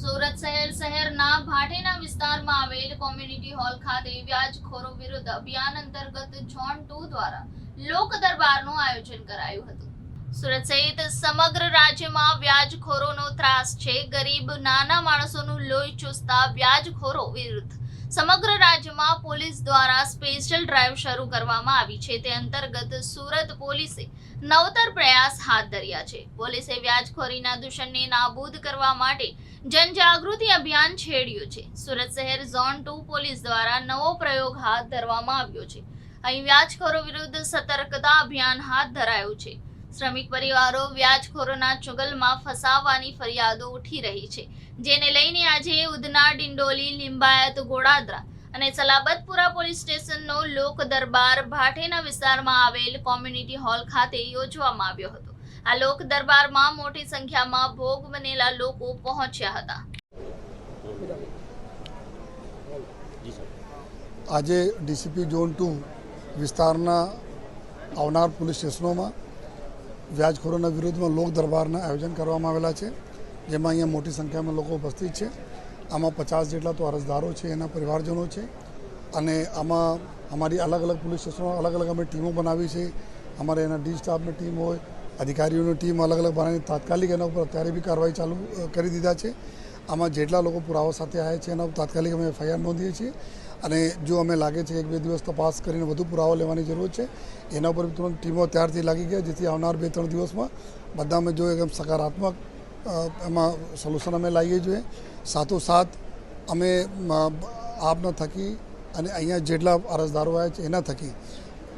સુરત શહેરના ભાટેના વિસ્તારમાં આવેલ કોમ્યુનિટી હોલ ખાતે વ્યાજખોરો વિરુદ્ધ અભિયાન અંતર્ગત ઝોન 2 દ્વારા લોક દરબારનું આયોજન કરાયું હતું। સુરત સહિત સમગ્ર રાજ્યમાં વ્યાજખોરોનો ત્રાસ છે। ગરીબ નાના માણસોનું લોહી ચૂસતા વ્યાજખોરો વિરુદ્ધ સમગ્ર રાજ્યમાં પોલીસ દ્વારા સ્પેશિયલ ડ્રાઈવ શરૂ કરવામાં આવી છે। તે અંતર્ગત સુરત પોલીસે નવતર પ્રયાસ હાથ ધર્યા છે। પોલીસે વ્યાજખોરીના દૂષણને નાબૂદ કરવા માટે જનજાગૃતિ અભિયાન છેડ્યું છે। સુરત શહેર ઝોન 2 પોલીસ દ્વારા નવો પ્રયોગ હાથ ધરવામાં આવ્યો છે। અહીં વ્યાજખોરો વિરુદ્ધ સતર્કતા અભિયાન હાથ ધરાયું છે। શ્રમિક પરિવારો વ્યાજખોરોના ચુંગલમાં ફસાવવાની ફરિયાદો ઉઠી રહી છે, જેને લઈને આજે ઉધના, ડિંડોલી, લિંબાયત, ગોડાદરા અને સલાબતપુરા પોલીસ સ્ટેશનનો લોક દરબાર ભાટેના વિસ્તારમાં આવેલ કોમ્યુનિટી હોલ ખાતે યોજવામાં આવ્યો હતો। આ લોક દરબારમાં મોટી સંખ્યામાં ભોગ બનેલા લોકો પહોંચ્યા હતા। આજે ડીસીપી ઝોન 2 વિસ્તારના આવનાર પોલીસ સ્ટેશનોમાં વ્યાજખોરોના વિરુદ્ધમાં લોક દરબારના આયોજન કરવામાં આવેલા છે, જેમાં અહીંયા મોટી સંખ્યામાં લોકો ઉપસ્થિત છે। આમાં 50 જેટલા તો અરજદારો છે, એના પરિવારજનો છે, અને આમાં અમારી અલગ અલગ પોલીસ સ્ટેશનો અલગ અલગ અમે ટીમો બનાવી છે। અમારે એના ડી સ્ટાફની ટીમ હોય, અધિકારીઓની ટીમ અલગ અલગ બનાવી તાત્કાલિક એના ઉપર અત્યારે બી કાર્યવાહી ચાલુ કરી દીધા છે। આમાં જેટલા લોકો પુરાવા સાથે આવ્યા છે એના તાત્કાલિક અમે એફઆઈઆર નોંધીએ છીએ, અને જો અમે લાગે છે 1-2 દિવસ તપાસ કરીને વધુ પુરાવા લેવાની જરૂર છે એના ઉપર તુરંત ટીમો ત્યારથી લાગી ગયા, જેથી આવનાર 2-3 દિવસમાં બધા અમે જો એકદમ સકારાત્મક એમાં સોલ્યુશન અમે લાવીએ જોઈએ। સાથોસાથ અમે આપના થકી અને અહીંયા જેટલા અરજદારો આવ્યા છે એના થકી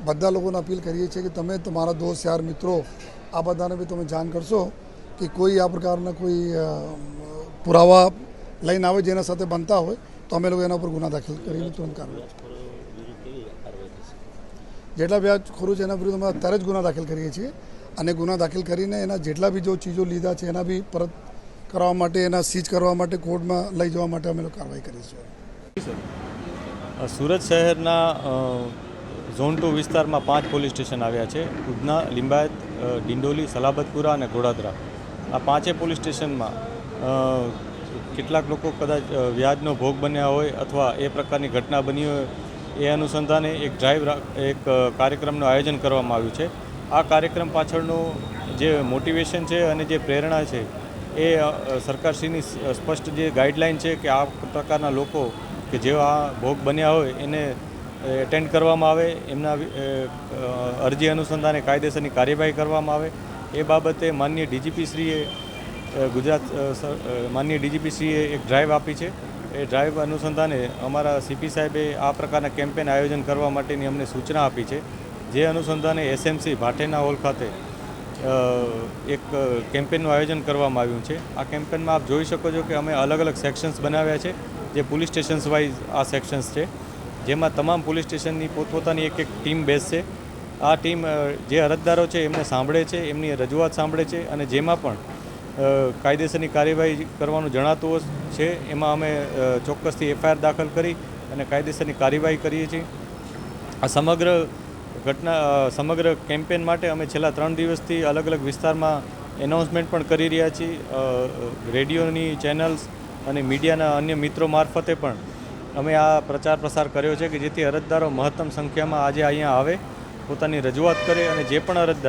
બધા લોકોને અપીલ કરીએ છીએ કે તમે તમારા દોસ્ત, યાર, મિત્રો આ બધાને બી તમે જાણ કરશો કે કોઈ આ પ્રકારના કોઈ પુરાવા લઈને આવે જેના સાથે બનતા હોય તો અમે લોકો એના ઉપર ગુના દાખલ કરીને તુરંત કાર્યવાહી જેટલા વ્યાજખોરો છે એના વિરુદ્ધ અમે અત્યારે જ ગુના દાખલ કરીએ છીએ, અને ગુના દાખલ કરીને એના જેટલા બી જો ચીજો લીધા છે એના બી પરત કરવા માટે, એના સીઝ કરવા માટે, કોર્ટમાં લઈ જવા માટે અમે લોકો કાર્યવાહી કરીશું। સુરત શહેરના ઝોન 2 વિસ્તારમાં 5 પોલીસ સ્ટેશન આવ્યા છે: ઉધના, લિંબાયત, ડિંડોલી, સલાબતપુરા અને ગોડાદરા। આ 5 પોલીસ સ્ટેશનમાં કેટલાક લોકો કદાચ વ્યાજનો ભોગ બન્યા હોય અથવા એ પ્રકારની ઘટના બની હોય, એ અનુસંધાને એક કાર્યક્રમનું આયોજન કરવામાં આવ્યું છે। આ કાર્યક્રમ પાછળનું જે મોટિવેશન છે અને જે પ્રેરણા છે એ સરકારશ્રીની સ્પષ્ટ જે ગાઈડલાઇન છે કે આ પ્રકારના લોકો કે જેઓ આ ભોગ બન્યા હોય એને એટેન્ડ કરવામાં આવે, એમના અરજી અનુસંધાને કાયદેસરની કાર્યવાહી કરવામાં આવે। એ બાબતે માનનીય ડીજીપીશ્રીએ માનનીય ડીજીપીશ્રીએ એક ડ્રાઈવ આપી છે। એ ડ્રાઈવ અનુસંધાને અમારા સીપી સાહેબે આ પ્રકારના કેમ્પેન આયોજન કરવા માટેની અમને સૂચના આપી છે, જે અનુસંધાને એસએમસી ભાટેના હોલ ખાતે એક કેમ્પેનનું આયોજન કરવામાં આવ્યું છે। આ કેમ્પેનમાં આપ જોઈ શકો છો કે અમે અલગ અલગ સેક્શન્સ બનાવ્યા છે, જે પોલીસ સ્ટેશન્સ વાઇઝ આ સેક્શન્સ છે, જેમાં તમામ પોલીસ સ્ટેશનની પોતપોતાની એક ટીમ બેસશે। આ ટીમ જે અરજદારો છે એમને સાંભળે છે, એમની રજૂઆત સાંભળે છે, અને જેમાં પણ કાયદેસરની કાર્યવાહી કરવાનું જણાતું છે એમાં અમે ચોક્કસથી એફઆઈઆર દાખલ કરી અને કાયદેસરની કાર્યવાહી કરીએ છીએ। આ સમગ્ર કેમ્પેન માટે અમે છેલ્લા 3 દિવસથી અલગ અલગ વિસ્તારમાં એનાઉન્સમેન્ટ પણ કરી રહ્યા છીએ। રેડિયોની ચેનલ્સ અને મીડિયાના અન્ય મિત્રો મારફતે પણ અમે આ પ્રચાર પ્રસાર કર્યો છે કે જેથી અરજદારો મહત્તમ સંખ્યામાં આજે અહીંયા આવે, પોતાની રજૂઆત કરે, અને જે પણ અરજદાર